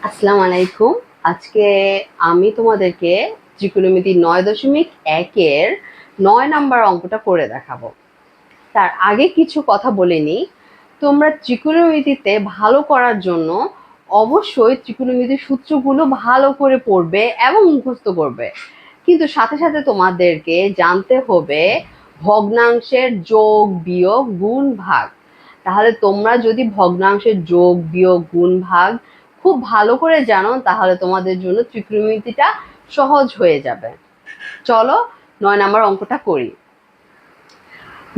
আসসালামু আলাইকুম। আজকে আমি তোমাদেরকে ত্রিকোণমিতি ৯.১ এর ৯ নাম্বার অঙ্কটা করে দেখাবো। তার আগে কিছু কথা বলে নিই। তোমরা ত্রিকোণমিতিতে ভালো করার জন্য অবশ্যই ত্রিকোণমিতির সূত্রগুলো ভালো করে পড়বে এবং মুখস্থ করবে। কিন্তু সাথে সাথে তোমাদেরকে জানতে হবে ভগ্নাংশের যোগ, বিয়োগ, গুণ, ভাগ। তাহলে তোমরা যদি ভগ্নাংশের যোগ, বিয়োগ, গুণ, ভাগ খুব ভালো করে জানো তাহলে তোমাদের জন্য ত্রিকোণমিতিটা সহজ হয়ে যাবে। চলো ৯ নাম্বার অঙ্কটা করি।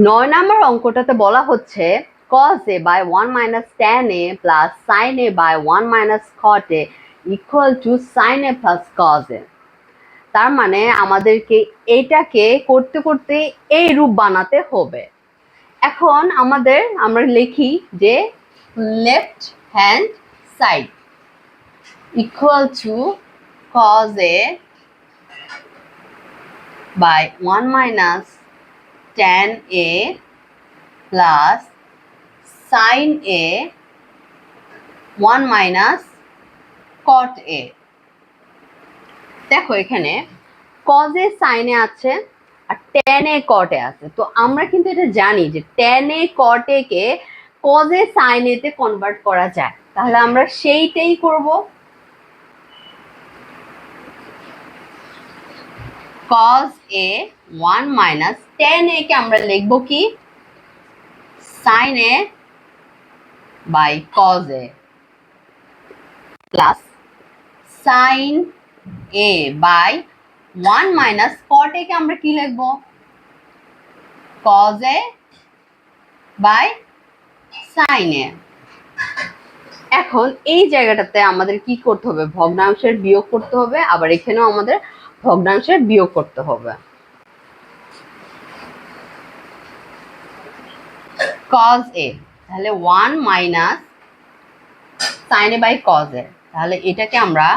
৯ নাম্বার অঙ্কটাতে বলা হচ্ছে cos a by 1 minus tan a plus sin a by 1 minus cot a equal to sin a plus cos a। তার মানে আমাদেরকে এইটাকে করতে করতে এই রূপ বানাতে হবে। এখন আমরা লিখি যে left hand side equal to cos a by 1 minus tan a plus sin a 1 minus cot a। দেখো এখানে cos a sin a আছে আর tan a cot a আছে। তো আমরা কিন্তু এটা জানি যে tan a cot a K cos a sin a তে কনভার্ট করা যায়। তাহলে আমরা সেইটাই করব। cos a 1 minus tan a কে আমরা লিখব কি sin a by cos a plus sin a by 1 minus cot a কে আমরা কি লিখব cos a by sin a। এখন এই জায়গাটাতে আমাদের কি করতে হবে, ভগ্নাংশের বিয়োগ করতে হবে, আবার এখানেও আমাদের ভগ্নাংশের বিয়োগ করতে হবে। cos a তাহলে 1 minus sin a by cos a, তাহলে এটাকে আমরা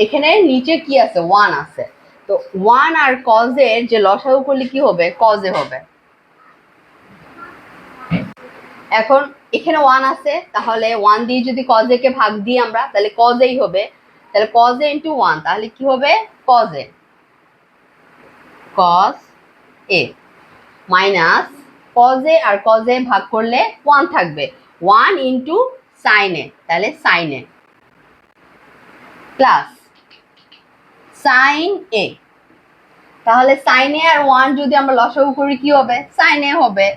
এখানে নিচে কি আছে 1 আছে, তো 1 আর cos a এর যে লসাগু করলে কি হবে cos a হবে। এখন এখানে 1 আছে, তাহলে 1 দিয়ে যদি cos a কে ভাগ দিই আমরা তাহলে cos a হবে, তাহলে cos a into 1 তাহলে কি হবে cos a minus cos a আর cos a ভাগ করলে 1 থাকবে, 1 into sin a তাহলে sin a plus sin a, তাহলে sin a আর 1 যদি আমরা লসাগু করি কি হবে sin a হবে।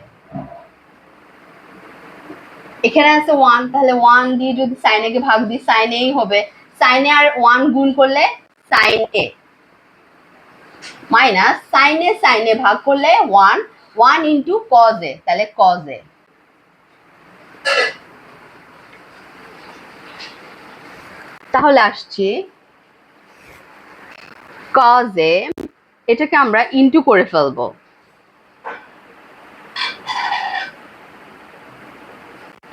এখানে আছে 1, তাহলে 1 দিয়ে যদি sin a কে ভাগ দিই sin a হবে, sin a আর 1 গুণ করলে sin a minus sin a ভাগ করলে 1 into cos a তাহলে cos a। তাহলে আসছি cos a, এটাকে আমরা ইনটু করে ফেলবো।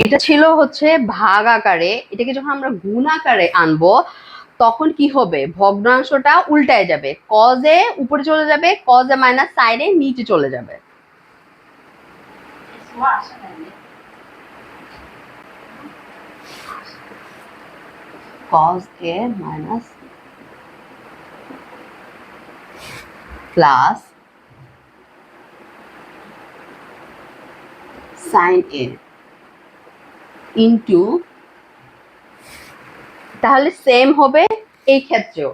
এটা ছিল হচ্ছে ভাগ আকারে, এটাকে যখন আমরা গুণ আকারে আনবো তখন কি হবে ভগ্নাংশটা উল্টায় যাবে, cos a উপরে চলে যাবে, cos a minus sin a নিচে চলে যাবে। cos a minus plus sin a into, তাহলে সেম হবে এই ক্ষেত্রেও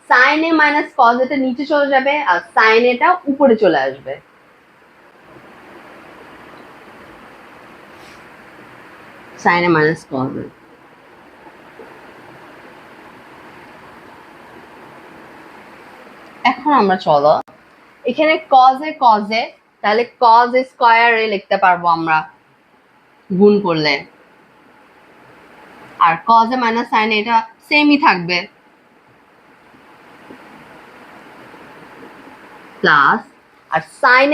sin a minus cos a টা নিচে চলে যাবে আর sin a টা উপরে চলে আসবে। sin a minus cos a, এখন আমরা চলো এখানে cos a তাহলে cos a স্কয়ার এ লিখতে পারবো আমরা গুণ করলে, আর cos a minus sin a এটা সেমই থাকবে প্লাস, আর sin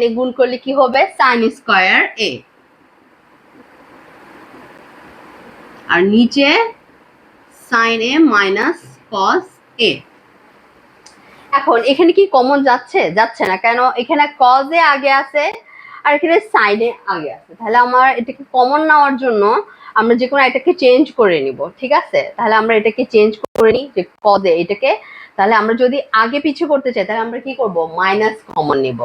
a গুণ করলে কি হবে sin স্কয়ার a, আর নিচে sin a minus cos a। এখন এখানে কি কমন যাচ্ছে না কেন, এখানে cos a আগে আছে আর এখানে sin a আগে আছে, তাহলে আমার এটাকে কমন নেওয়ার জন্য আমরা যে কোনো এটাকে চেঞ্জ করে নিব, ঠিক আছে? তাহলে আমরা এটাকে চেঞ্জ করে নিই যে কজে এটাকে, তাহলে আমরা যদি আগে পিছু করতে চাই তাহলে আমরা কি করব, মাইনাস কমন নিব।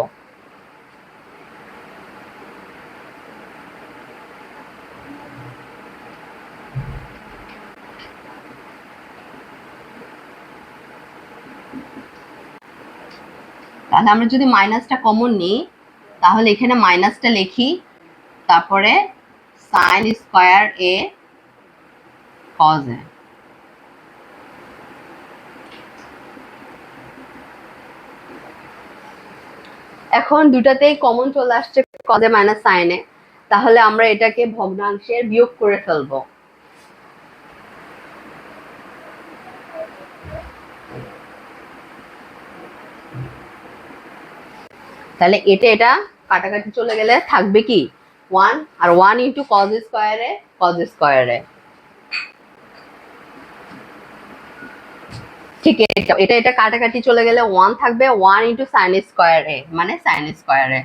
তাহলে আমরা যদি মাইনাসটা কমন নিই তাহলে এখানে মাইনাসটা লিখি, তারপরে সাইন স্কয়ার এ কজ এ। এখন দুটাতেই কমন চলে আসছে কজে মাইনাস সাইনে, তাহলে আমরা এটাকে ভগ্নাংশের বিয়োগ করে ফেলবো। তাহলে এটা কাটাকাটি চলে গেলে থাকবে কি 1, আর 1 ইন্টু কজ স্কয়ারে কজ স্কয়ারে। ঠিক এটা কাটাকাটি চলে গেলে 1 থাকবে, 1 ইন্টু সাইন স্কয়ারে মানে সাইন স্কয়ারে।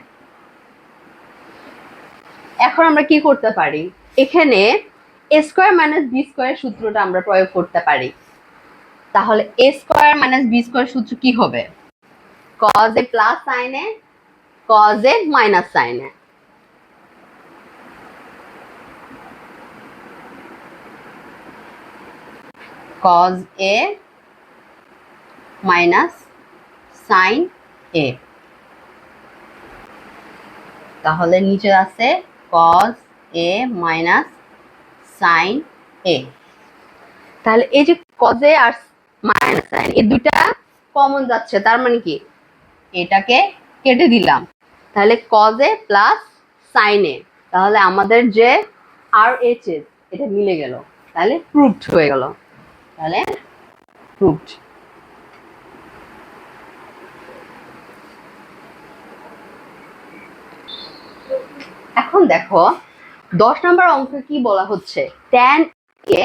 এখন আমরা কি করতে পারি, এখানে A square minus B square সূত্রটা আমরা প্রয়োগ করতে পারি। তাহলে A square minus B square সূত্র কি হবে, cos A plus sine A cos A minus sine A. Cos A minus sine A, তাহলে নিচে আছে cos A minus sine A. তাহলে এই যে কজ এ আর মাইনাস সাইন এই দুটা কমন যাচ্ছে, তার মানে কি এটাকে কেটে দিলাম, তাহলে cause A plus sine A, তাহলে আমাদের যে আর এইচ এস এটা মিলে গেল, তাহলে প্রুভড হয়ে গেল, তাহলে প্রুভড। এখন দেখো 10 নম্বর অঙ্ক কি বলা হচ্ছে, tan a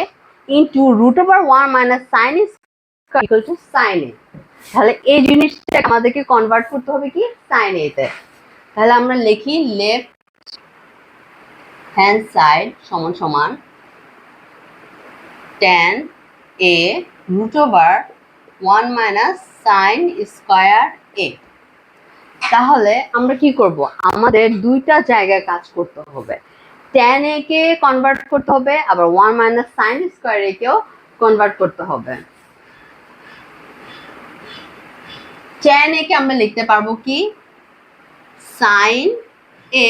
into root over 1 minus sine equal to sine A. তাহলে এই জিনিসটা আমাদেরকে কনভার্ট করতে হবে কি সাইন এ তে। তাহলে আমরা লিখি লেফট হ্যান্ড সাইড সমান সমান tan a root over 1 minus sine square a। তাহলে আমরা কি করব, আমাদের দুইটা জায়গায় কাজ করতে হবে, tan a কে কনভার্ট করতে হবে, আবার 1 মাইনাস সাইন স্কয়ার a কেও কনভার্ট করতে হবে। tan a কে আমরা লিখতে পারবো কি sine a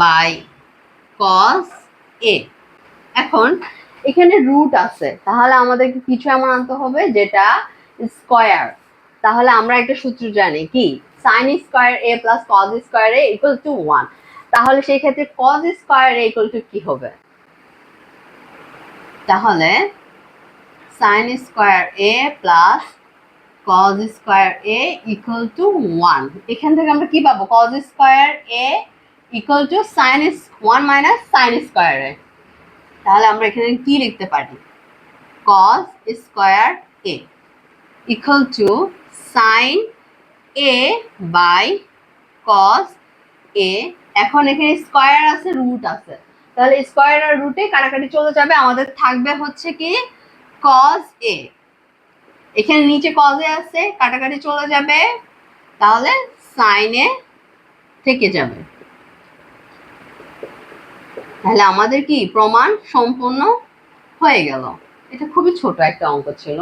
by cos a। এখন এখানে রুট আছে, তাহলে আমাদেরকে কিছু এমন আনতে হবে যেটা স্কয়ার। তাহলে আমরা একটা সূত্র জানি কি sine square a plus cos square a equal to 1। তাহলে সেই ক্ষেত্রে cos square a equal to কি হবে, তাহলে sine square a plus cos square a equal to 1। এখান থেকে আমরা কি পাবো, cos square a equal to sine 1 minus sine square a। তাহলে আমরা এখানে কি লিখতে পারি, cos square a equal to sine a by cos a। এখন এখানে স্কয়ার আছে রুট আছে, তাহলে স্কয়ার আর রুটে কাটাকাটি চলে যাবে, আমাদের থাকবে হচ্ছে কি cos a। এখানে নিচে cos a আছে, কাটাকাটি চলে যাবে, তাহলে sin a থেকে যাবে। তাহলে আমাদের কি প্রমাণ সম্পূর্ণ হয়ে গেল। এটা খুবই ছোট একটা অঙ্ক ছিল।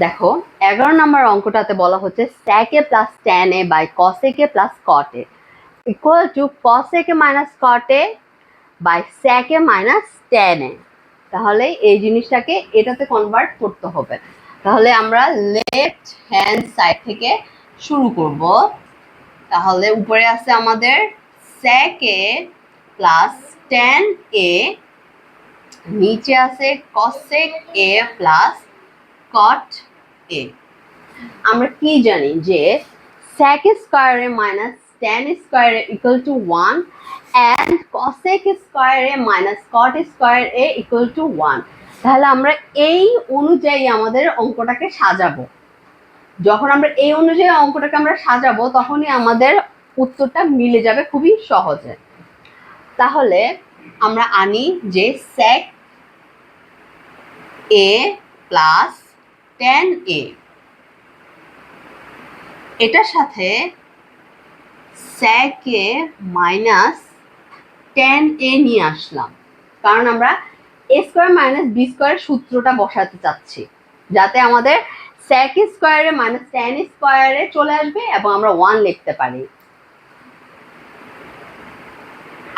দেখো 11 নম্বর অঙ্কটাতে বলা হচ্ছে sec a plus tan a by cos a plus cot a equal to cos a minus cot a by sec a minus tan a। তাহলে এই জিনিসটাকে এটাতে কনভার্ট করতে হবে। তাহলে আমরা লেফট হ্যান্ড সাইড থেকে শুরু করব। তাহলে উপরে আছে আমাদের sec a plus tan a, নিচে আছে cosec a plus cot a। আমরা কি জানি যে sec square a minus tan square a equal to 1 and cosec square a minus cot square a equal to 1। তাহলে আমরা এই অনুযায়ী আমাদের অঙ্কটাকে সাজাবো। যখন আমরা এই অনুযায়ী অঙ্কটাকে আমরা সাজাবো তখনই আমাদের উত্তরটা মিলে যাবে খুবই সহজে। তাহলে আমরা আনি যে sec a plus tan a, এটার সাথে sec a minus tan a নিয়ে আসলাম, কারণ আমরা a স্কোয়ার মাইনাস b স্কোয়ারের সূত্রটা বসাতে চাচ্ছি, যাতে আমাদের sec স্কোয়ারে মাইনাস tan স্কোয়ারে চলে আসবে এবং আমরা 1 লিখতে পারি।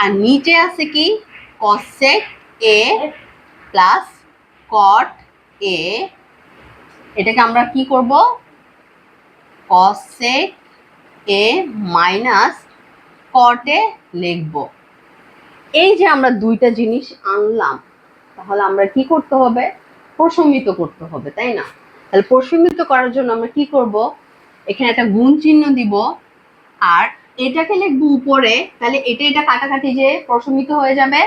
আর নিচে আছে কি cosec a plus cot a, এটাকে আমরা কি করব cosec a minus cot a লিখব। এই যে আমরা দুইটা জিনিস আনলাম, তাহলে আমরা কি করতে হবে, প্রশমিত করতে হবে, তাই না? তাহলে প্রশমিত করার জন্য আমরা কি করব, এখানে একটা গুণ চিহ্ন দিব আর এটাকে লিখবো উপরে, তাহলে এটা এটা কাটাকাটি যে প্রশমিত হয়ে যাবে,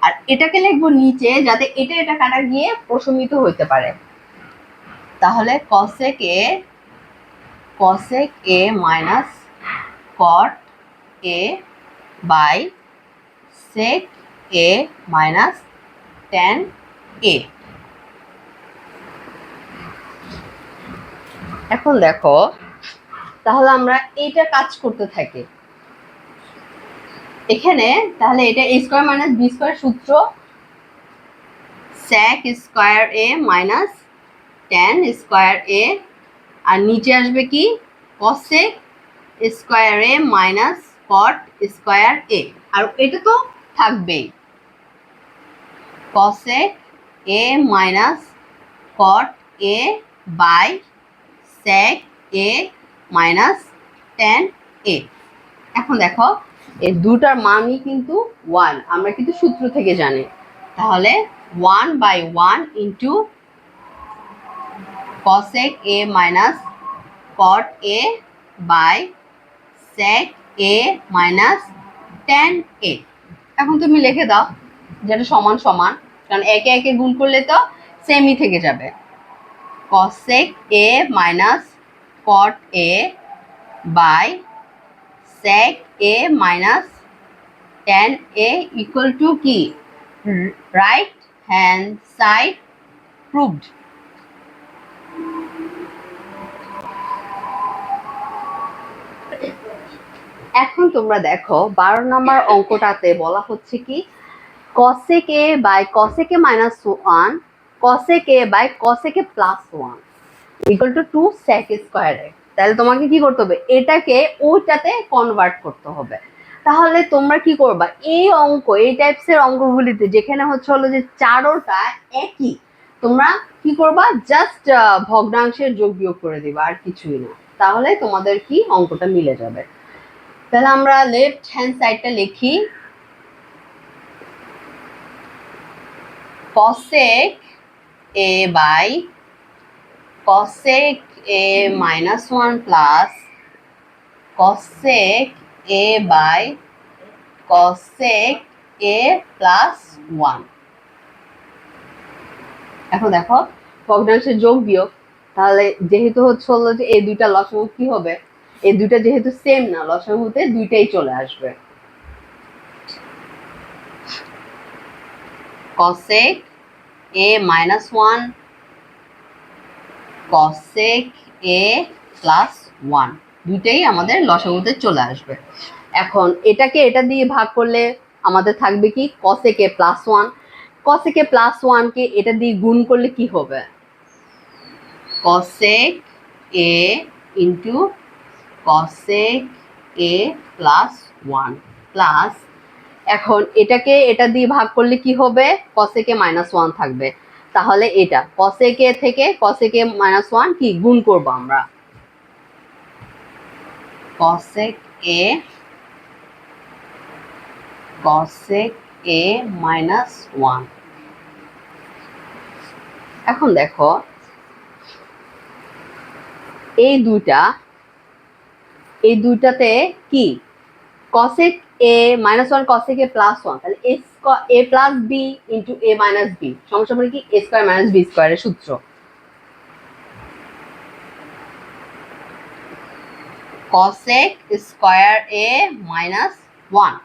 আর এটাকে লিখবো নিচে যাতে এটা এটা কাটা গিয়ে প্রশমিত হতে পারে। তাহলে cosec a minus cot a by sec a minus tan a। এখন দেখো, তাহলে আমরা এইটা কাজ করতে থাকি এখানে, তাহলে এটা a square minus b square সূত্র sec square a minus tan square a, আর নিচে আসবে কি cosec square a minus cot square a, আর এটা তো থাকবেই cosec a minus cot a by sec a minus tan a। এখন দেখো এই দুটার মানই কিন্তু 1, আমরা কিন্তু সূত্র থেকে জানি, তাহলে 1/1 into cosec a minus cot a by sec a minus tan a। এখন তুমি লিখে দাও যেটা সমান সমান, কারণ একে একে গুণ করলে তো সেমই থেকে যাবে। cosec a minus cot a by sec a minus tan a equal to কি, রাইট হ্যান্ড সাইড প্রুভড। এখন তোমরা দেখো 12 নম্বর অঙ্কটাতে বলা হচ্ছে কি cosec a by cosec a minus 1 cosec a by cosec a plus 1 equal to 2 sec স্কয়ারে। তাহলে তোমাকে কি করতে হবে, এটাকে ওইটাতে কনভার্ট করতে হবে। তাহলে তোমরা কি করবা, এই অঙ্ক এই টাইপসের অঙ্কগুলিতে যেখানে হচ্ছে হলো যে চারোটা একই, তোমরা কি করবা, জাস্ট ভগ্নাংশের যোগ বিয়োগ করে দিবা, আর কিছুই না, তাহলে তোমাদের কি অঙ্কটা মিলে যাবে। তাহলে আমরা লেফট হ্যান্ড সাইডটা লিখি cosec a by cosec a minus 1 plus cosec a by cosec a plus 1। এখন দেখো ভগ্নাংশের যোগ বিয়োগ, তাহলে যেহেতু হচ্ছে হলো যে এই দুইটা লসাগু কি হবে, এই দুইটা যেহেতু সেম না, লসাগুতে দুইটাই চলে আসবে। cosec a minus 1 cosec a plus 1 দুইটাই আমাদের লসাগুতে চলে আসবে। এখন এটাকে এটা দিয়ে ভাগ করলে আমাদের থাকবে কি cosec a plus 1, cosec a plus 1 কে এটা দিয়ে গুণ করলে কি হবে, cosec a into cosec a plus 1 plus, এখন এটাকে এটা দিয়ে ভাগ করলে কি হবে, cosec a minus 1 থাকবে, তাহলে এটা cosec a থেকে cosec a minus 1 কি গুণ করব আমরা, cosec a minus 1। এখন দেখো এই দুইটাতে কি cosec a minus 1 cosec a plus 1, তাহলে a plus b into a minus b সমান কি a স্কয়ার মাইনাস b স্কয়ারের সূত্র। cosec স্কয়ার a minus 1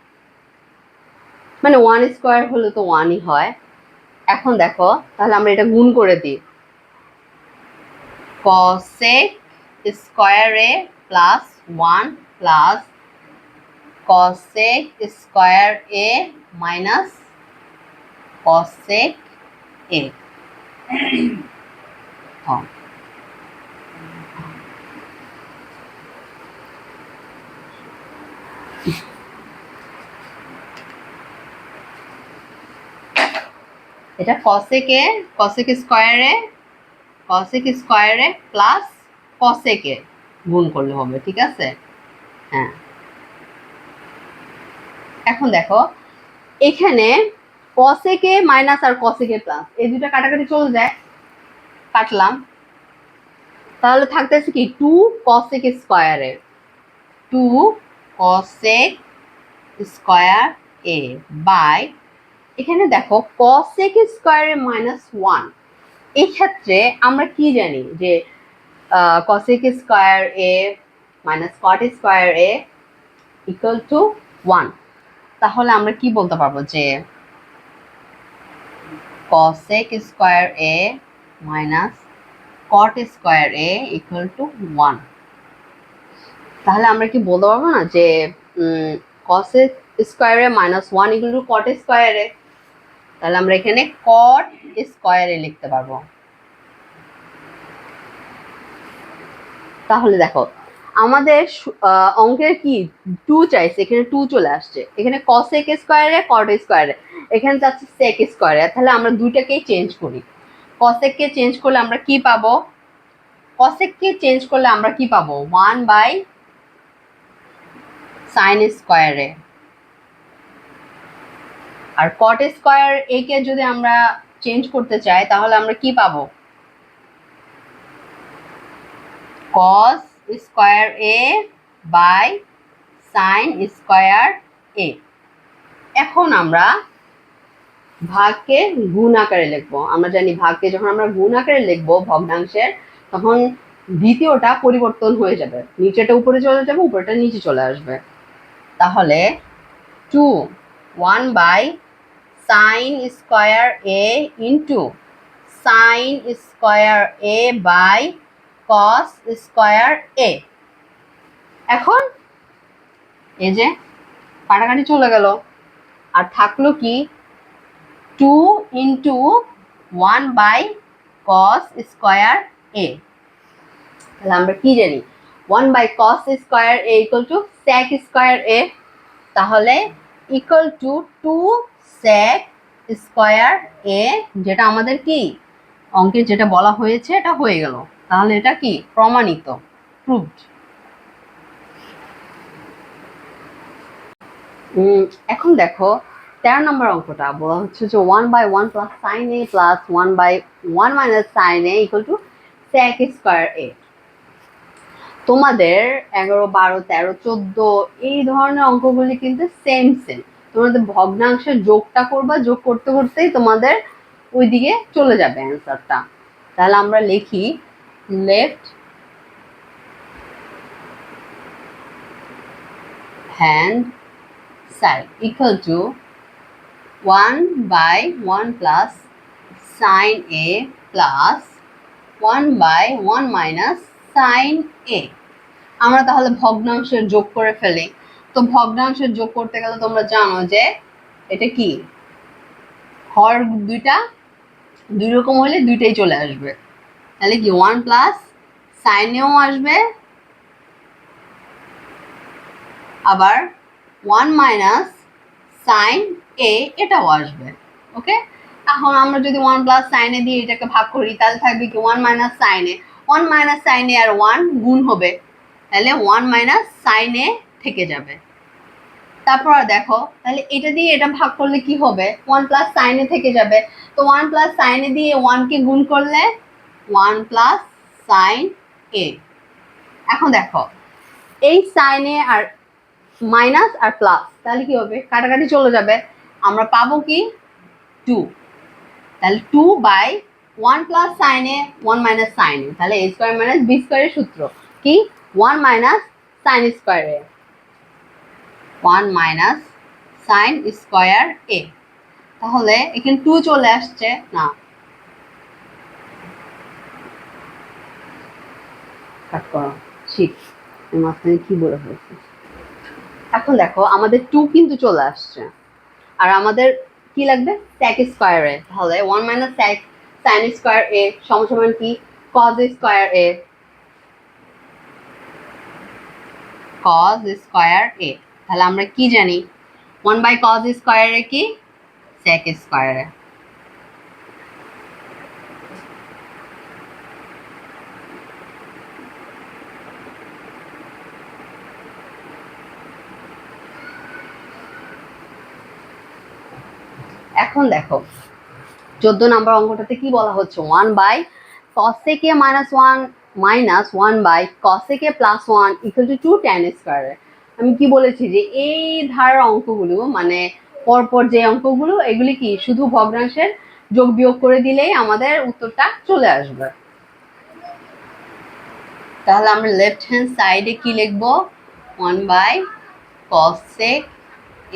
মানে 1 স্কোয়ার হলে তো 1ই হয়। এখন দেখো তাহলে আমরা এটা গুণ করে দিই, cosec square A plus 1 plus cosec square A minus cosec এ। এটা cosec স্কোয়ারে প্লাস cosec এ গুণ করলে হবে, ঠিক আছে? হ্যাঁ, এখন দেখো এখানে cosec এ মাইনাস আর cosec এ প্লাস, এই দুটো কাটাকাটি চলে যায়, কাটলাম। তাহলে থাকতেছে কি 2 cosec স্কোয়ারে, 2 cosec স্কোয়ার এ বাই, এখানে দেখো cosec স্কোয়ারে মাইনাস 1। এই ক্ষেত্রে আমরা কি জানি যে cosec square A minus cot square A equal to 1। তাহলে আমরা কি বলতে পারবো যে cosec square A minus cot square A equal to 1। তাহলে আমরা কি বলতে পারবো না যে cosec square A minus 1 equal to cot square A? তাহলে আমরা এখানে cot স্কোয়ার এ লিখতে পারবো। তাহলে দেখো আমাদের অঙ্কের কি 2 চাইছে, এখানে 2 চলে আসছে, এখানে cosec স্কোয়ারে cot স্কোয়ারে, এখানে যাচ্ছে sec স্কোয়ারে। তাহলে আমরা দুইটাকেই চেঞ্জ করি, cosec কে চেঞ্জ করলে আমরা কি পাবো? cosec কে চেঞ্জ করলে আমরা কি পাবো? 1 বাই sin স্কোয়ারে। আর cot স্কোয়ার এ কে যদি আমরা চেঞ্জ করতে চাই তাহলে আমরা কি পাবো? cos square A by sin square A. এখন আমরা ভাগকে গুণ আকারে লিখবো। আমরা জানি ভাগকে যখন আমরা গুণ আকারে লিখবো ভগ্নাংশের, তখন দ্বিতীয়টা পরিবর্তন হয়ে যাবে, নিচেটা উপরে চলে যাবে, উপরেটা নিচে চলে আসবে। তাহলে 2 1 by sin square A into sin square A by cos square A. এখন এই যে কাটাকাটি চলে গেল, আর থাকলো কি 2 into 1 by cos square A. তাহলে আমরা কি জানি 1 by cos square A equal to sec square A. তাহলে equal to 2 sec square A, যেটা আমাদের কি অঙ্কে যেটা বলা হয়েছে এটা হয়ে গেল। তাহলে এটা কি প্রমাণিত, প্রুভড। এখন দেখো 13 নম্বর অঙ্কটা বলা হচ্ছে যে 1 by 1 plus sine A plus 1 by 1 minus sine A equal to sec square A. তোমাদের 11 12 13 14 এই ধরনের অঙ্কগুলি কিন্তু সেম। তোমাদের ভগ্নাংশের যোগটা করবা, যোগ করতে করতেই তোমাদের ওইদিকে চলে যাবে অ্যান্সারটা। তাহলে আমরা লিখি left hand side equal to 1 by 1 plus sin a plus 1 by 1 minus sin a। আমরা তাহলে ভগ্নাংশের যোগ করে ফেলি। তো ভগ্নাংশের যোগ করতে গেলে তোমরা জানো যে এটা কি হর দুইটা দুই রকম হলে দুইটাই চলে আসবে। তাহলে কি 1 প্লাস সাইন এও আসবে, আবার 1 মাইনাস সাইন এ এটাও আসবে। ওকে, এখন আমরা যদি 1 প্লাস সাইন এ দিয়ে এটাকে ভাগ করি তাহলে থাকবে কি 1 minus sine A, 1 minus sine এ আর 1 গুণ হবে, তাহলে 1 মাইনাস সাইন এ থেকে যাবে। তারপর দেখো তাহলে এটা দিয়ে এটা ভাগ করলে কি হবে? 1 প্লাস সাইন এ থেকে যাবে। তো 1 প্লাস সাইন এ দিয়ে 1 কে গুণ করলে 1 প্লাস সাইন এ। এখন দেখো এই সাইন এ আর মাইনাস আর প্লাস, তাহলে কি হবে? কাটাকাটি চলে যাবে, আমরা পাবো কি 2। তাহলে 2 by 1 plus sine A 1 minus sine A, তাহলে a স্কোয়ার মাইনাস b স্কোয়ারের সূত্র কি 1 minus sine square A, 1 minus sine square A. তাহলে এখানে 2 চলে আসছে না, কাট করো, ঠিক মাঝখানে কি বলে ফেলছি। এখন দেখো আমাদের 2 কিন্তু চলে আসছে, আর আমাদের কি লাগবে sec স্কয়ারে। তাহলে 1 minus sec sin square a সমান কি cos square a, cos square a। তাহলে আমরা কি জানি 1 বাই cos স্কয়ার a কি sec স্কয়ার a। এখন দেখো 14 নম্বর অঙ্কটাতে কি বলা হচ্ছে 1 by cosec a minus 1 minus 1 by cosec a plus 1 equal to 2 tan square. আমি কি বলেছি যে এই ধারার অঙ্কগুলো মানে পরপর যে অঙ্কগুলো এগুলি কি শুধু ভগ্নাংশের যোগ বিয়োগ করে দিলেই আমাদের উত্তরটা চলে আসবে। তাহলে আমরা লেফট হ্যান্ড সাইডে কি লিখবো 1 by cosec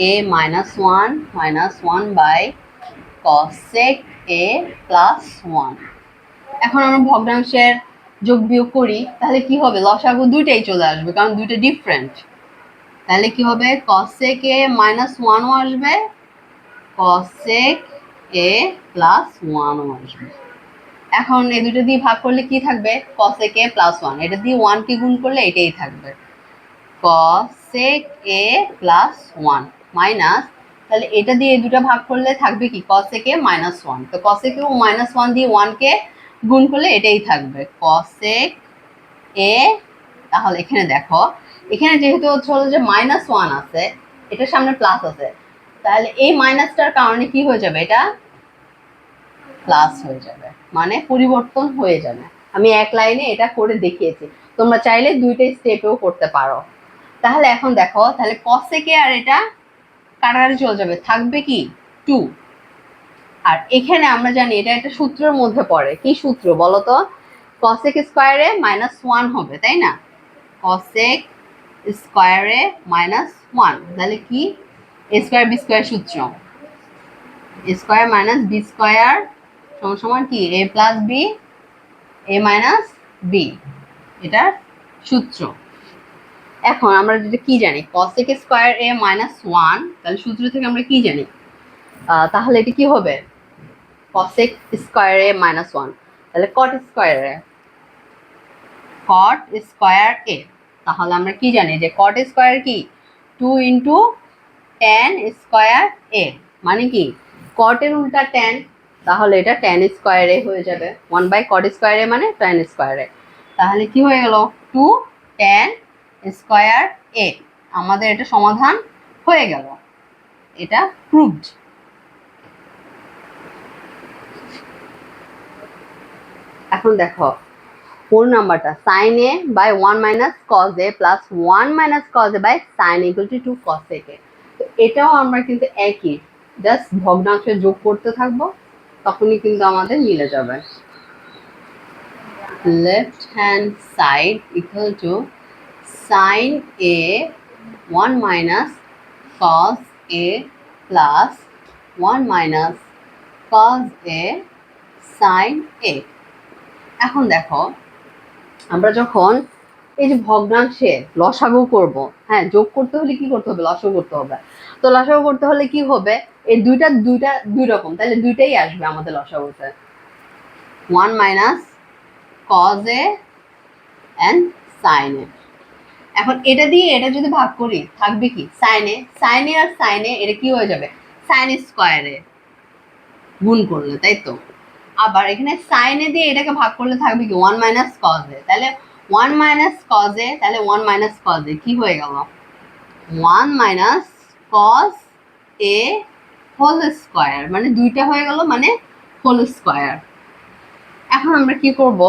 a minus 1 minus 1 by cosec a plus 1। এখন আমরা ভগ্নাংশের যোগ বিয়োগ করি, তাহলে কি হবে লসাগু দুইটাই চলে আসবে কারণ দুইটা ডিফারেন্ট। তাহলে কি হবে cosec a মাইনাস 1 ও আসবে, cosec a প্লাস 1 ও আসবে। এখন এই দুটো দিয়ে ভাগ করলে কি থাকবে cosec a প্লাস 1, এটা দিয়ে 1 কে গুণ করলে এটাই থাকবে cosec a প্লাস 1 মাইনাস, তাহলে এটা দিয়ে এই দুটো ভাগ করলে থাকবে কি cosec a মাইনাস 1। তো cosec a ও মাইনাস 1 দিয়ে 1 কে গুণ করলে এটাই থাকবে cosec a। তাহলে এখানে দেখো এখানে যেহেতু হলো যে মাইনাস 1 আছে, এটার সামনে প্লাস আছে, তাহলে এই মাইনাসটার কারণে কি হয়ে যাবে এটা প্লাস হয়ে যাবে, মানে পরিবর্তন হয়ে যাবে। আমি এক লাইনে এটা করে দেখিয়েছি, তোমরা চাইলে দুইটা স্টেপেও করতে পারো। তাহলে এখন দেখো তাহলে cosec a আর এটা কাটাকাটি চলে যাবে, থাকবে কি 2। আর এখানে আমরা জানি এটা একটা সূত্রের মধ্যে পড়ে, কি সূত্র বলো তো cosec স্কয়ারে মাইনাস 1 হবে তাই না, cosec স্কয়ারে মাইনাস 1, তাহলে কি a স্কয়ার b স্কয়ার সূত্র, a square minus b square সমান কি a plus b a minus b, এটা সূত্র। এখন আমরা যেটা কি জানি cosec স্কয়ার a মাইনাস 1, তাহলে সূত্র থেকে আমরা কি জানি তাহলে এটা কি হবে cosec স্কয়ার a মাইনাস 1, তাহলে cot square a, cot square a। তাহলে আমরা কি জানি যে cot স্কয়ার কি 2 ইন্টু tan স্কয়ার a, মানে কি cot এর উল্টা tan, তাহলে এটা tan স্কয়ার a হয়ে যাবে। 1 বাই cot স্কয়ার a মানে tan স্কয়ার a, তাহলে কি হয়ে গেল 2 tan স্কয়ার a। আমাদের এটা সমাধান হয়ে গেল, এটা প্রুভড। এখন দেখো 4 নাম্বারটা sin a by 1 minus cos a plus 1 minus cos a by sin equal to 2 cosec a। তো এটাও আমরা কিন্তু একই, জাস্ট ভগ্নাংশে যোগ করতে থাকবো, তখনই কিন্তু আমাদের মিলে যাবে। Left hand side equal to sin a 1 minus cos a plus 1 minus cos a sin a। এখন দেখো আমরা যখন এই যে ভগ্নাংশে লসাগু করব, হ্যাঁ যোগ করতে হলে কি করতে হবে লসাগু করতে হবে, তো লসাগু করতে হলে কি হবে এই দুইটা দুই রকম, তাহলে দুইটাই আসবে আমাদের লসাগুতে 1 minus cos a and sin a। এখন এটা দিয়ে এটা যদি ভাগ করি থাকবে কি sin a, sin a R sin a এটা কি হয়ে যাবে sin স্কয়ারে গুণ করলে, তাই তো। আবার এখানে sin a দিয়ে এটাকে ভাগ করলে থাকবে কি 1 মাইনাস cos a, তাহলে 1 মাইনাস cos a, তাহলে 1 মাইনাস cos a কি হয়ে গেল 1 minus cos a whole square, মানে দুইটা হয়ে গেল মানে হোল স্কয়ার। এখন আমরা কি করব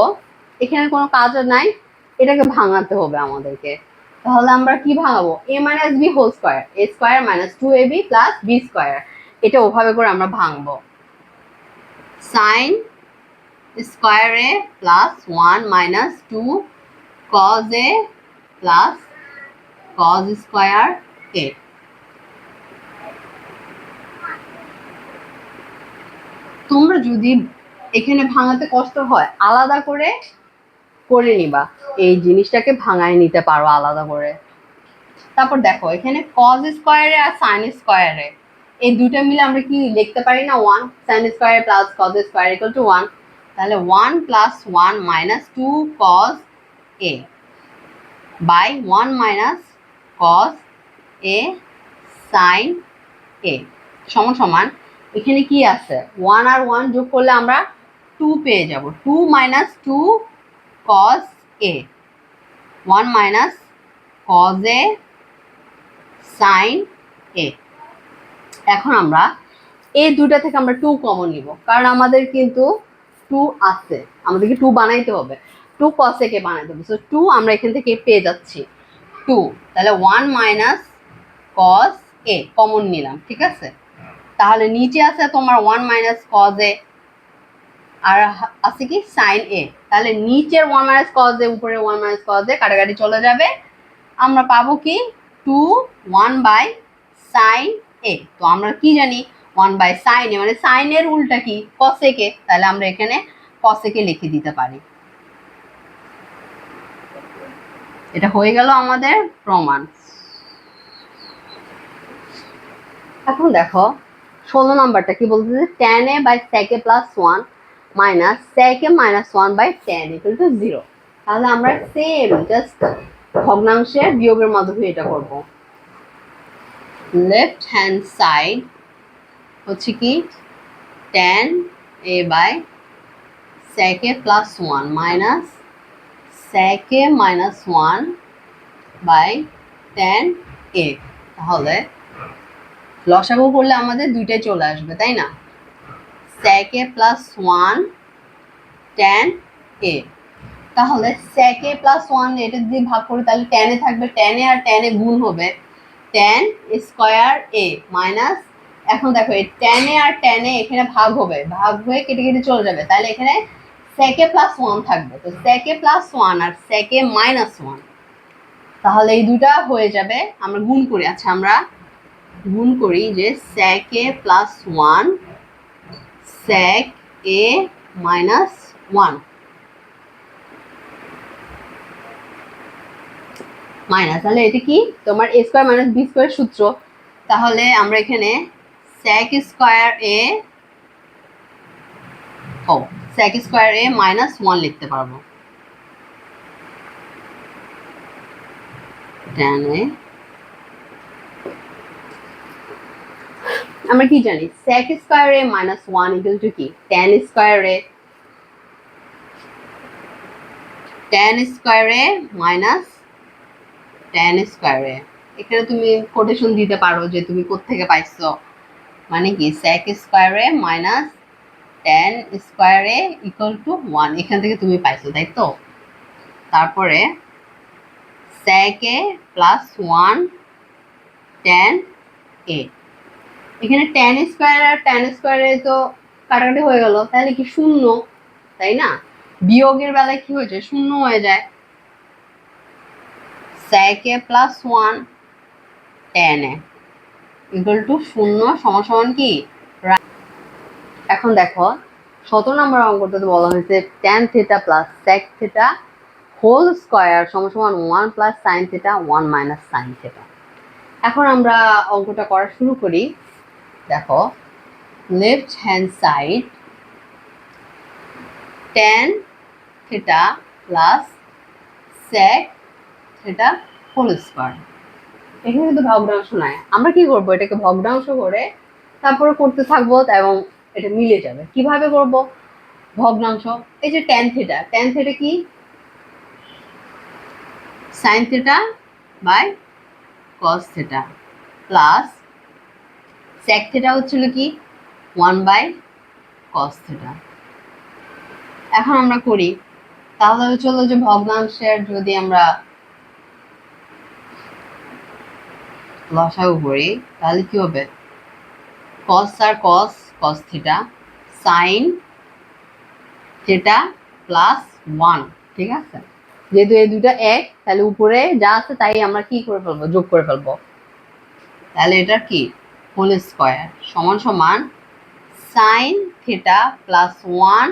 এখানে কোনো কাজ নাই, এটাকে ভাঙাতে হবে আমাদেরকে। তাহলে আমরা কি ভাঙাবো a minus b whole square, a square minus 2ab plus b square, এটা ওভাবে করে আমরা ভাঙবো। sin square a plus 1 minus 2 cos a plus cos square a। তোমরা যদি এখানে ভাঙাতে কষ্ট হয় আলাদা করে করে নিবা, এই জিনিসটাকে ভাঙায় নিতে পারো আলাদা করে। তারপর দেখো এখানে কজ স্কোয়ারে আর সাইন স্কোয়ারে এই দুটো মিলে আমরা কি লিখতে পারি না, one. Sine square plus cos square equal to one. তাহলে one plus one minus two cos A by one minus cos A sine A সমান সমান এখানে কি আছে, ওয়ান আর ওয়ান যোগ করলে আমরা টু পেয়ে যাব। Two minus two cos A, one minus cos A sine A. এখন আমরা এই দুটা থেকে আমরা টু কমন নিব, কারণ আমাদের কিন্তু টু আছে, আমাদেরকে টু বানাইতে হবে, টু কস এ কে বানাইতে হবে। সো টু আমরা এখান থেকে পেয়ে যাচ্ছি টু। তাহলে one minus cos a common নিলাম, ঠিক আছে। তাহলে নিচে আছে তোমার ওয়ান মাইনাস কজ এ আর আছে কি সাইন এ। তাহলে নিচের ওয়ান মাইনাস কজ এ উপরে ওয়ান মাইনাস কজ এ কাটাকাটি চলে যাবে, আমরা পাবো কি টু ওয়ান বাই সাইন এ। তো আমরা কি জানি ওয়ান বাই সাইন এ মানে সাইনের উল্টা কি কসেকে, তাহলে আমরা এখানে কসেকে লিখে দিতে পারি। এটা হয়ে গেল আমাদের প্রমাণ। এখন দেখো 16 নাম্বারটা কি বলতেছে, tan a by sec a plus 1 minus sec a minus 1 by tan equal to 0। তাহলে আমরা সেম জাস্ট ভগ্নাংশের বিয়োগের মাধ্যমে এটা করব। লেফট হ্যান্ড সাইড হচ্ছে কি tan a by sec a plus 1 minus sec a minus 1 by tan a। তাহলে লসাগু করলে আমাদের দুইটাই চলে আসবে, তাই না। sec a plus 1 tan a, তাহলে sec a প্লাস 1 এটা যদি ভাগ করি তাহলে tan a থাকবে, tan a আর tan a গুণ হবে tan স্কয়ার a মাইনাস, এখন দেখো এই tan a আর tan a এখানে ভাগ হবে, ভাগ হয়ে কেটে কেটে চলে যাবে, তাহলে এখানে sec a প্লাস 1 থাকবে। তো sec a প্লাস 1 আর sec a মাইনাস 1, তাহলে এই দুটা হয়ে যাবে, আমরা গুণ করি। আচ্ছা আমরা গুণ করি যে sec a plus 1 sec a minus 1 minus, তাহলে এটা কি তোমার a square minus b square সূত্র। তাহলে আমরা এখানে sec square a sec square a minus 1 লিখতে পারবো। tan a আমরা কি জানি sec square a minus 1 equal to কি tan square a, tan square a minus tan square a। এখানে তুমি কোটেশন দিতে পারো যে তুমি কোত্থেকে পাইছো, মানে কি sec square a minus tan square a equal to 1, এখান থেকে তুমি পাইছো, তাই তো। তারপরে sec a plus 1 tan a, এখানে tan স্কয়ার আর tan স্কয়ার a তো কাটাকাটি হয়ে গেল, তাহলে কি শূন্য, তাই না। বিয়োগের বেলায় কি হয়েছে শূন্য হয়ে যায়, sec a plus 1 tan a equal two শূন্য সমান সমান কি। এখন দেখো 17 নম্বর অঙ্কটাতে বলা হয়েছে tan theta plus sec theta whole square সমান সমান 1 plus sin theta 1 minus sin theta. এখন আমরা অঙ্কটা করা শুরু করি। দেখো left hand side tan theta plus sec theta whole square, এখানে কিন্তু ভগ্নাংশ নাই, আমরা কি করব এটাকে ভগ্নাংশ করে তারপরে করতে থাকবো এবং এটা মিলে যাবে। কিভাবে করব ভগ্নাংশ, এই যে tan থিটা কি sin theta by cos theta plus sec theta হচ্ছিল কি 1 বাই cos থিটা। এখন আমরা করি, তাহলে চলো যে ভগ্নাংশের যদি আমরা লসাগু করি তাহলে কি হবে cos আর cos theta sin theta plus 1, ঠিক আছে। যেহেতু এই দুটা এক, তাহলে উপরে যা আছে তাই আমরা কি করে ফেলবো, যোগ করে ফেলবো। তাহলে এটা কি হোল স্কয়ার সমান সমান sin theta plus 1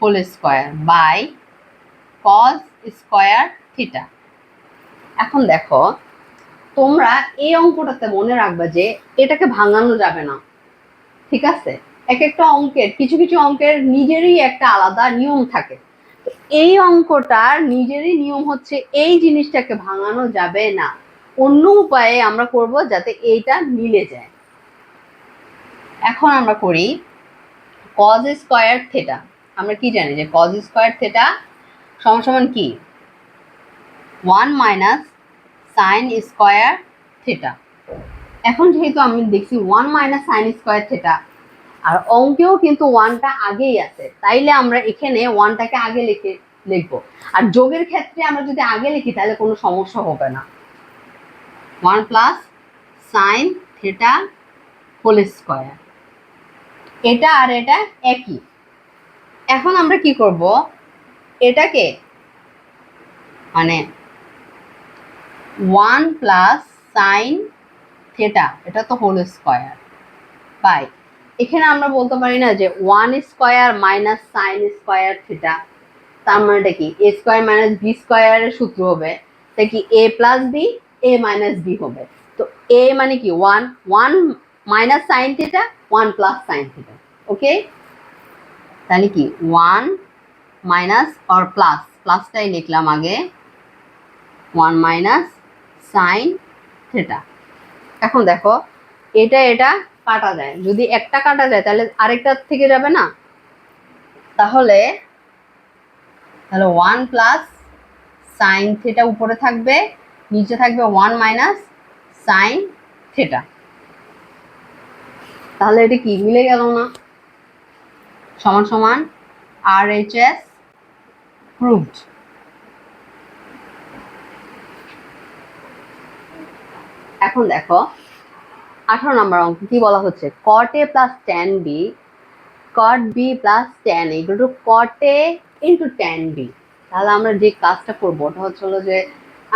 whole square by cos square theta. এখন দেখো, তোমরা এই অঙ্কটাতে মনে রাখবা যে এটাকে ভাঙানো যাবে না, ঠিক আছে? এক একটা অঙ্কের কিছু কিছু অঙ্কের নিজেরই একটা আলাদা নিয়ম থাকে। এই অঙ্কটার নিজেরই নিয়ম হচ্ছে এই জিনিসটাকে ভাঙানো যাবে না, অন্য উপায়ে আমরা করব যাতে এইটা মিলে যায়। এখন আমরা করি কজ স্কোয়ার থিটা। আমরা কি জানি যে কজ স্কোয়ার থিটা সমান সমান কি 1 মাইনাস সাইন স্কোয়ার থিটা। এখন যেহেতু আমি দেখছি 1 মাইনাস সাইন স্কোয়ার থিটা, আর অঙ্কেও কিন্তু 1টা আগেই আছে, তাইলে আমরা এখানে 1টাকে আগে লিখবো। আর যোগের ক্ষেত্রে আমরা যদি আগে লিখি তাহলে কোনো সমস্যা হবে না। 1 plus sine theta whole square, এটা আর এটা একই। এখন আমরা কি করব, এটাকে মানে 1 প্লাস সাইন থিটা, এটা তো হোল স্কোয়ার বাই, এখানে আমরা বলতে পারি না যে 1 square minus sine square theta, তার মানেটা কি এ স্কোয়ার মাইনাস বি স্কোয়ারের সূত্র হবে, তাই কি A plus B A minus B হবে। তো এ মানে কি 1 1 minus sine theta 1 plus sine theta, okay? তাহলে কি 1 মাইনাস অর প্লাস, প্লাসটাই লিখলাম আগে, 1 মাইনাস সাইন থিটা। এখন দেখো এটা এটা কাটা যায়, যদি একটা কাটা যায় তাহলে আরেকটা থেকে যাবে না, তাহলে 1 প্লাস সাইন থিটা উপরে থাকবে, নিচে থাকবে 1 মাইনাস সাইন থিটা। তাহলে এটা কি মিলে গেল না? সমান সমান RHS প্রুভড। এখন দেখো 18 নম্বর অঙ্ক কি বলা হচ্ছে, cot A plus tan B cot B plus tan A equal to cot A into tan B। তাহলে আমরা যে কাজটা করবো ওটা হচ্ছে হলো যে,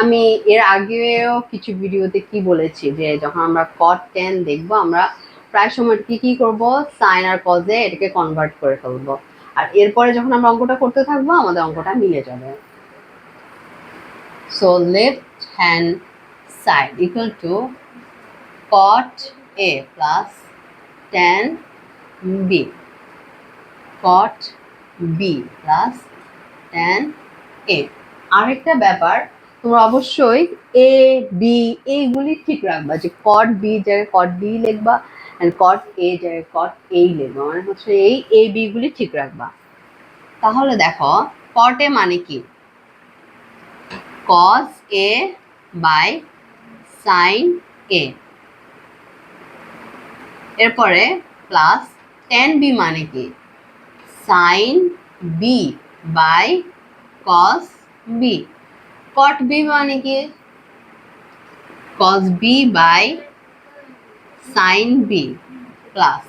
আমি এর আগেও কিছু ভিডিওতে কি বলেছি যে যখন আমরা cot tan দেখবো আমরা প্রায় সময় কি করব, সাইন আর কজে এটাকে কনভার্ট করে ফেলবো, আর এরপরে যখন আমরা অঙ্কটা করতে থাকবো আমাদের অঙ্কটা মিলে যাবে। So left hand side equal to cot A plus tan B cot B plus tan A। আরেকটা ব্যাপার, তোমরা অবশ্যই এ বি এইগুলি ঠিক রাখবা, যে cot B জায়গায় cot B লিখবা and cot A জায়গায় cot A লিখবা, মানে হচ্ছে এই এ বি গুলি ঠিক রাখবা। তাহলে দেখো cot A মানে কি cos A by sin A, এরপরে প্লাস tan B মানে কি sin B by cos B, cot B মানে কি cos B by sin B plus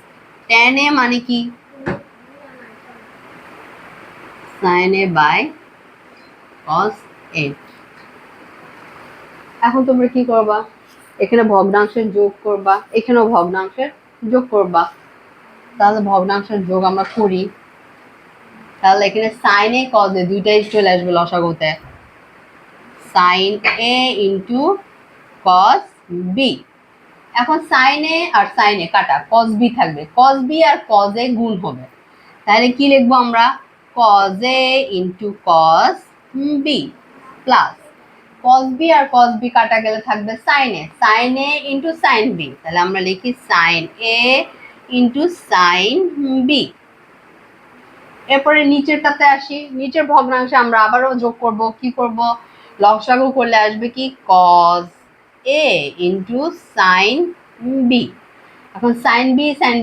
tan A মানে কি sin A by cos A। এখন তোমরা কি করবা, এখানে ভগ্নাংশের যোগ করবা, এখানেও ভগ্নাংশের যোগ করবা। তাহলে ভগ্নাংশের যোগ আমরা করি, তাহলে এখানে সাইন এ কজ এ দুইটাই চলে আসবে লসাগুতে, sign A into cos B. এখন সাইন এ আর সাইন এ কাটা, কস বি থাকবে, কস বি আর কজ এ গুণ হবে, তাহলে কি লিখবো আমরা cos A into cos B plus cos B আর কস বি কাটা গেলে থাকবে sine A into sine B, তাহলে আমরা লিখি sine A into sine B. এরপরে নিচেরটাতে আসি, নিচের ভগ্নাংশে আমরা আবারও যোগ করব, কি করব লসাগু করলে আসবে কি cos A into sine B. এখন সাইন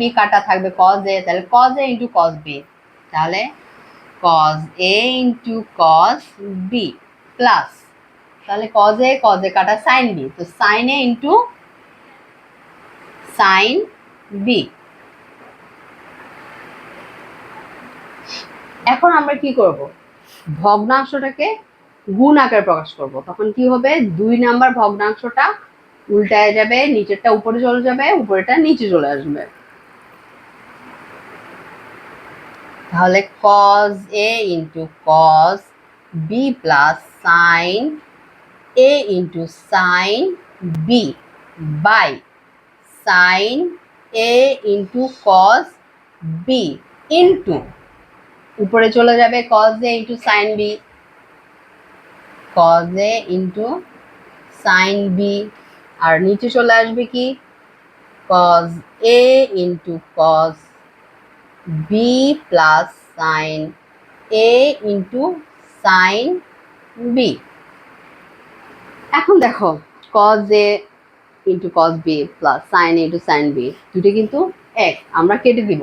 বি কাটা থাকবে cos A, তাহলে cos A into cos B, তাহলে cos A into cos B plus, তাহলে cos A কাটা সাইন B, তো sine A into sine B। এখন আমরা কি করব, ভগ্নাংশটাকে গুণ আকারে প্রকাশ করব, তখন কি হবে 2 নাম্বার ভগ্নাংশটা উল্টায় যাবে, নিচেরটা উপরে চলে যাবে, উপরেটা নিচে চলে আসবে। তাহলে cos a into cos b plus sin a into sin b by sin a into cos b into উপরে চলে যাবে cos a into sin b, cos a into sin b, আর নিচে চলে আসবে কি cos a into cos b plus sin a into sin b। এখন দেখো cos a into cos b plus sin a into sin b দুটো কিন্তু এক, আমরা কেটে দিব।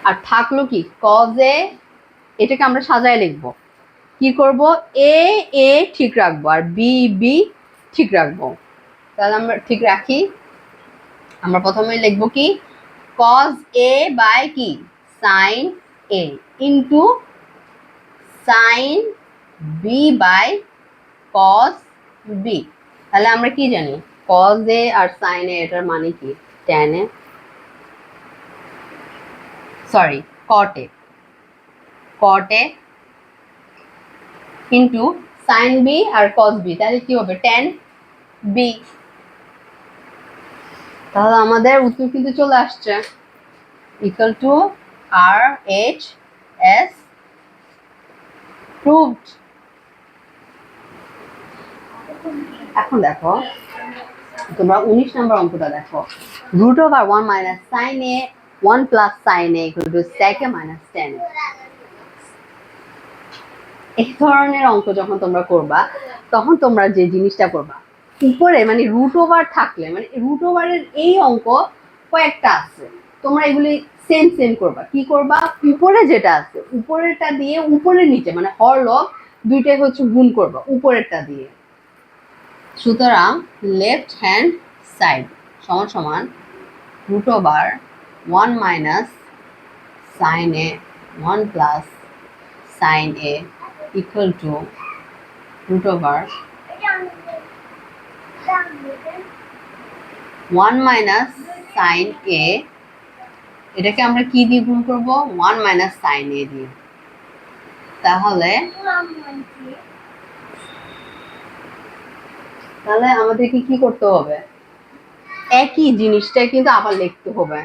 আর থাকলো কি cos a, এটাকে আমরা সাজায় লিখবো। কি করব, a a ঠিক রাখবো আর b b ঠিক রাখবো। তাহলে আমরা ঠিক রাখি, আমরা প্রথমে লিখবো কি cos a বাই কি sin a into sin b by cos b। তাহলে আমরা কি জানি cos a R sin a এটার মানে কি tan a, sorry cot a, cot a into sin b আর cos b, তাহলে কি হবে tan b। তাহলে আমাদের উত্তর কিন্তু চলে আসছে ইকুয়াল টু RHS proved। এখন দেখো তোমরা 19 নম্বর অঙ্কটা দেখো, root over 1 minus sin a 1 plus sin a equal to sec a minus tan a। এই ধরনের অঙ্ক যখন তোমরা করবা তখন তোমরা যে জিনিসটা করবা, উপরে মানে রুট ওভার থাকলে, মানে রুট ওভারের এই অঙ্ক কয়েকটা আছে, তোমরা এগুলি সেম সেম করবা। কি করবা, উপরে যেটা আছে উপরেরটা দিয়ে উপরের নিচে মানে হরলব দুইটাই হচ্ছে গুণ করবা উপরেরটা দিয়ে। সুতরাং লেফট হ্যান্ড সাইড সমান সমান root over 1 minus sine A 1 plus sine A equal to root over 1 minus sin a, এটাকে আমরা কি দিয়ে গুণ করব 1 minus sin a দিয়ে। তাহলে আমাদেরকে কি করতে হবে, একই জিনিসটা কিন্তু আবার লিখতে হবে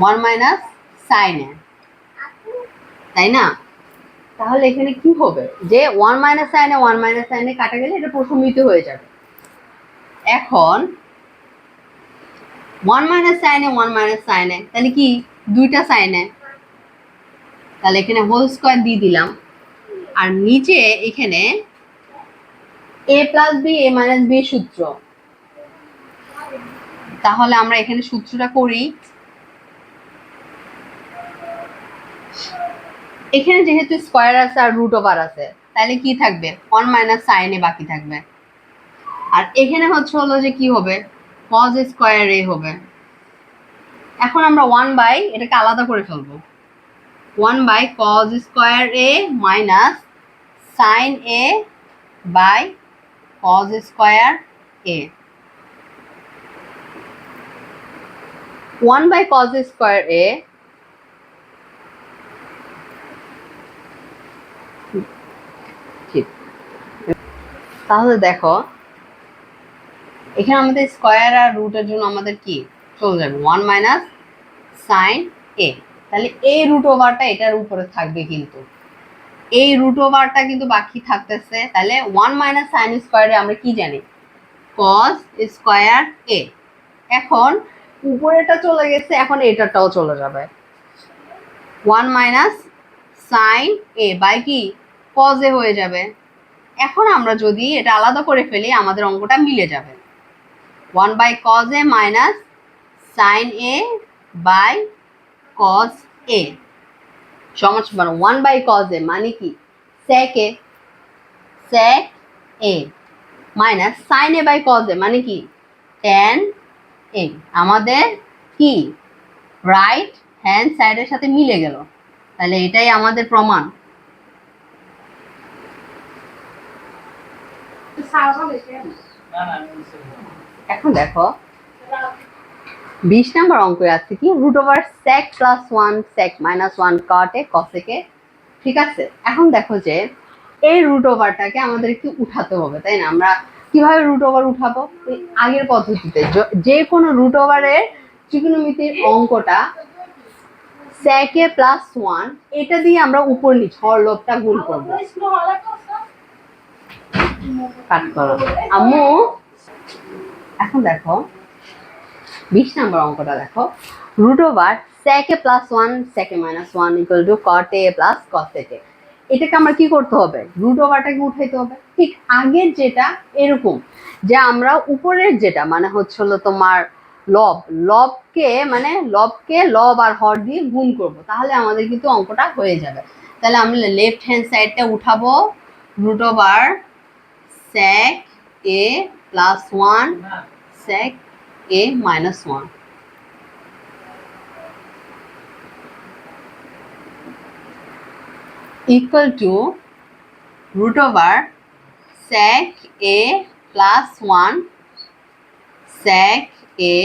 1 minus sin a, তাই না? তাহলে এখানে কি হবে যে 1 minus sin a 1 minus sin a কাটা গেলে এটা প্রথমিত হয়ে যাবে। এখন 1 minus sin a 1 minus sin a, তাহলে কি দুইটা sin a, তাহলে এখানে হোল স্কয়ার দিয়ে দিলাম, আর নিচে এখানে a plus b a minus b সূত্র। তাহলে আমরা এখানে সূত্রটা করি, এখানে যেহেতু স্কয়ার আছে আর রুট ওভার আছে তাহলে কি থাকবে 1 মাইনাস সাইন এ বাকি থাকবে, আর এখানে হলো যে কি হবে cos স্কয়ার a হবে। এখন আমরা 1 বাই এটাকে আলাদা করে ফেলবো, 1 by cos square a minus sine a by cos square a, 1 by cos square a ঠিক। তাহলে দেখো এখানে আমাদের স্কয়ার আর রুটের জন্য আমাদের কি চলে যাবে 1 মাইনাস সাইন এ, তাহলে এই রুট ওভারটা এটার উপরে থাকবে, কিন্তু এই রুট ওভারটা কিন্তু বাকি থাকতেছে। তাহলে 1 মাইনাস সাইন স্কয়ারে আমরা কি জানি cos স্কয়ার a। এখন উপরেটা চলে গেছে, এখন এটাটাও চলে যাবে 1 মাইনাস সাইন a বাই কি cos a হয়ে যাবে। এখন আমরা যদি এটা আলাদা করে ফেলি আমাদের অঙ্কটা মিলে যাবে 1 by cos a minus sine a by cos a সমান সমান 1 বাই cos a মানে কি sec a, sec a minus sine a by cos a মানে কি tan a। আমাদের কি রাইট হ্যান্ড সাইডের সাথে মিলে গেল, তাহলে এটাই আমাদের প্রমাণ। এখন দেখো 20 নাম্বার অঙ্কে আছে কি root over sec plus 1 sec minus 1 cot a cosec a। ঠিক আছে, এখন দেখো যে এই রুট ওভারটাকে আমাদের একটু উঠাতে হবে, তাই না? আমরা কিভাবে রুট ওভার উঠাবো? ওই আগের পদ্ধতিতে, যে কোনো রুট ওভারের ত্রিকোণমিতির অঙ্কটা sec a প্লাস 1 এটা দিয়ে আমরা উপর নিচ হরলবটা গুণ করবো। কাট করো আম্মু। এখন দেখো 20 নাম্বার অঙ্কটা দেখো, root over sec a plus 1 sec a minus 1 equal to cot a plus cosec a। এটাকে আমরা কি করতে হবে? রুট ওভারটাকে উঠাইতে হবে। ঠিক আগের যেটা এরকম, যে আমরা উপরের যেটা মানে হচ্ছে হলো তোমার লবকে লব আর হর দিয়ে গুণ করব, তাহলে আমাদের কিন্তু অঙ্কটা হয়ে যাবে। তাহলে আমরা লেফট হ্যান্ড সাইডটা উঠাবো, root over sec a plus 1 sec a minus 1 equal to root over sec a plus 1 sec a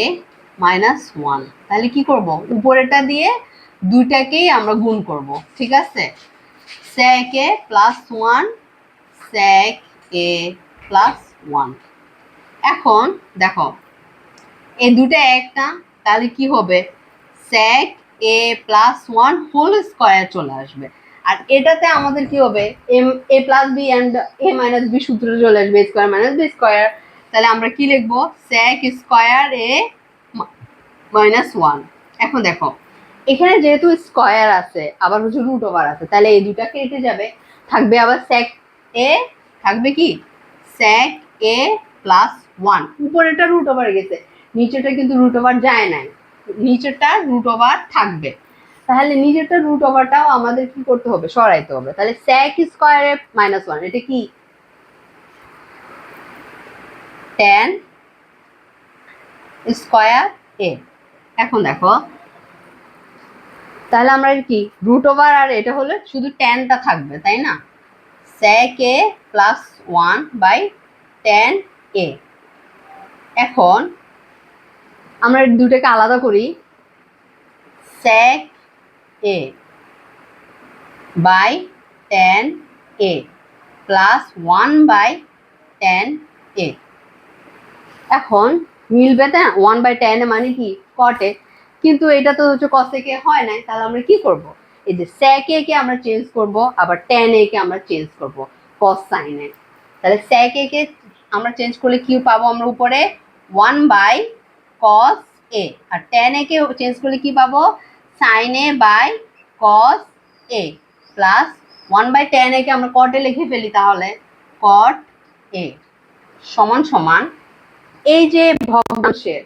minus 1। তাহলে কি করব? উপরেটা দিয়ে দুইটাকেই আমরা গুণ করব, ঠিক আছে? sec a plus 1 sec a plus 1। এখন দেখো এই দুটো একটা, তাহলে কি হবে? sec a plus 1 whole square চলে আসবে। আর এটাতে আমাদের কি হবে? a plus b and a minus b সূত্র চলে আসবে, a square minus b square. তাহলে আমরা কি লিখবো? sec square a minus 1। এখন দেখো এখানে যেহেতু স্কয়ার আছে আবার হচ্ছে রুট ওভার আছে, তাহলে এই দুটা কেটে যাবে, থাকবে আবার sec a, থাকবে কি sec a প্লাস 1। উপরেটা রুট ওভার গেছে, নিচেটা কিন্তু রুট ওভার যায় নাই, নিচেরটা রুট ওভার থাকবে। তাহলে নিচেরটা রুট ওভারটাও আমাদের কি করতে হবে? সরাইতে হবে। তাহলে sec স্কয়ার a মাইনাস 1 এটা কি tan স্কয়ার a। এখন দেখো তাহলে আমরা কি রুট ওভার আর এটা হলে শুধু ট্যানটা থাকবে, তাই না? sec a plus 1 by tan a। এখন আমরা দুটাকে আলাদা করি, sec a by tan a plus 1 by tan a। এখন মিলবে, তাই 1 বাই tan a মানে কি cot a, কিন্তু এটা তো হচ্ছে cosec a হয় নাই। তাহলে আমরা কি করব? এই যে sec a কে আমরা চেঞ্জ করব, আবার tan a কে আমরা চেঞ্জ করব cos sin a। তাহলে sec a কে আমরা চেঞ্জ করলে কি পাবো? আমরা উপরে 1 বাই cos a, আর tan a কে চেঞ্জ করলে কি পাবো? sin a by cos a plus 1 by tan a কে আমরা cot a লিখে ফেলি, তাহলে cot a সমান সমান এই যে ভগ্নাংশের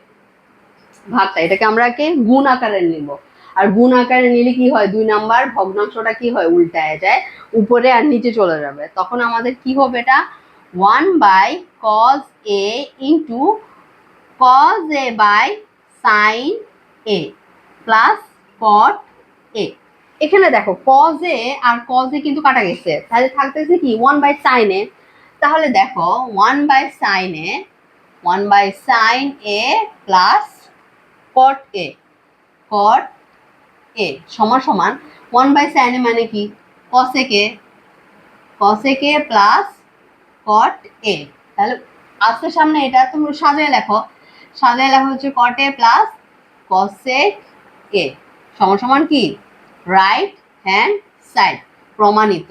ভাগটা, এটাকে আমরা গুণ আকারে নিব। আর গুণ আকারে নিলে কি হয়? 2 নাম্বার ভগ্নাংশটা কি হয়? উল্টায় যায়, উপরে আর নিচে চলে যাবে। তখন আমাদের কি হবে? এটা 1 by cos a into cos a by sin a plus cot a। এখানে দেখো cos a আর cos a কিন্তু কাটা গেছে, তাহলে থাকতেছে কি 1 বাই sin a। তাহলে দেখো 1 by sin a 1 by sin a plus cot a cot a সমান সমান 1 বাই sin a মানে কি cosec a plus cot a। তাহলে আজকের সামনে এটা তুমি সাজায় লেখো, সাজায় লেখা হচ্ছে cot a plus cosec a সমান সমান কি রাইট হ্যান্ড সাইড, প্রমাণিত।